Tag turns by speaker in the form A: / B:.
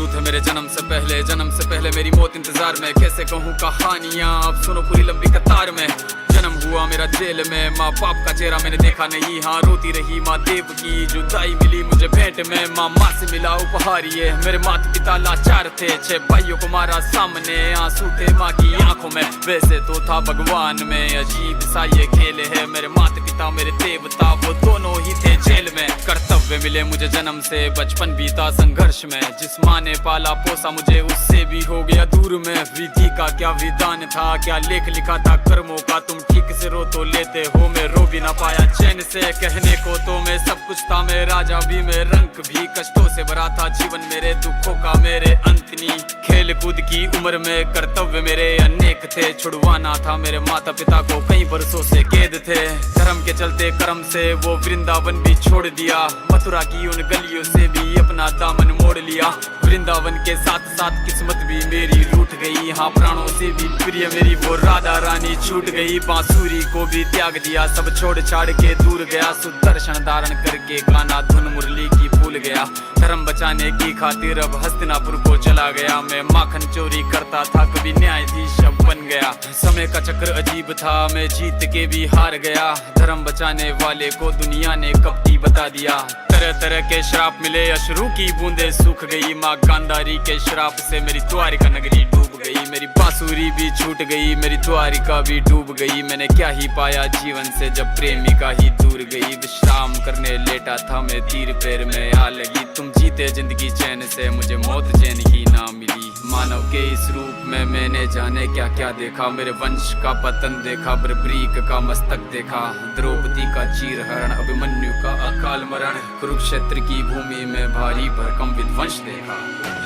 A: शुरू थे मेरे जन्म से पहले मेरी मौत इंतजार में। कैसे कहूँ कहानियाँ, अब सुनो पूरी लंबी कतार में। जन्म हुआ मेरा जेल में, माँ बाप का चेहरा मैंने देखा नहीं। हाँ रोती रही माँ देव की, जुदाई मिली मुझे भेंट में। माँ से मिला उपहार ये, मेरे माता पिता लाचार थे। 6 भाइयों को मारा सामने, आंसू थे माँ की आंखों में। वैसे तो था भगवान में, अजीब सा ये खेल है। मेरे माता पिता मेरे देवता, वो दोनों ही थे जेल में। कर्तव्य मिले मुझे जन्म से, बचपन बीता संघर्ष में। जिस माँ ने पाला पोसा मुझे, उससे भी हो गया दूर में। विधि का क्या विधान था, क्या लेख लिखा था कर्मों का। तुम ठीक से रो तो लेते हो, मैं रो भी ना पाया चैन से। कहने को तो मैं सब कुछ था, मैं राजा भी, मैं रंग भी। कष्टों से भरा था जीवन मेरे, दुखों का मेरे अंत नहीं। खेल कूद की उम्र में कर्तव्य मेरे अनेक थे। छुड़वाना था मेरे माता पिता को, कई बरसों से कैद थे। धर्म के चलते कर्म से वो वृंदावन भी छोड़ दिया। मथुरा की उन गलियों से भी अपना दामन मोड़ लिया। वृंदावन के साथ साथ किस्मत भी मेरी रूठ गई। हाँ प्राणों से भी प्रिय मेरी वो राधा रानी छूट गई। बांसुरी को भी त्याग दिया, सब छोड़ छाड़ के दूर गया। सुदर्शन धारण करके गाना धुन मुरली की भूल गया। धर्म बचाने की खातिर अब हस्तिनापुर को चला गया। मैं माखन चोरी करता था, कभी न्यायाधीश अब बन गया। समय का चक्र अजीब था, मैं जीत के भी हार गया। धर्म बचाने वाले को दुनिया ने कपटी बता दिया। तरह तरह के श्राप मिले, अश्रु की बूंदे सूख गई। माँ गांधारी के श्राप से मेरी द्वारिका नगरी डूब गई। मेरी बांसुरी भी छूट गई, मेरी द्वारिका भी डूब गई। मैंने क्या ही पाया जीवन से, जब प्रेमिका ही दूर गई। विश्राम करने लेटा था मैं, तीर पैर में आ लगी। तुम जीते जिंदगी चैन से, मुझे मौत चैन ही ना मिली। मानव के इस रूप में मैंने जाने क्या क्या देखा। मेरे वंश का पतन देखा, बर्बरीक का मस्तक देखा। द्रौपदी का चीर हरण, अभिमन्यु का अकाल मरण। कुरुक्षेत्र की भूमि में भारी भरकम विध्वंस देखा।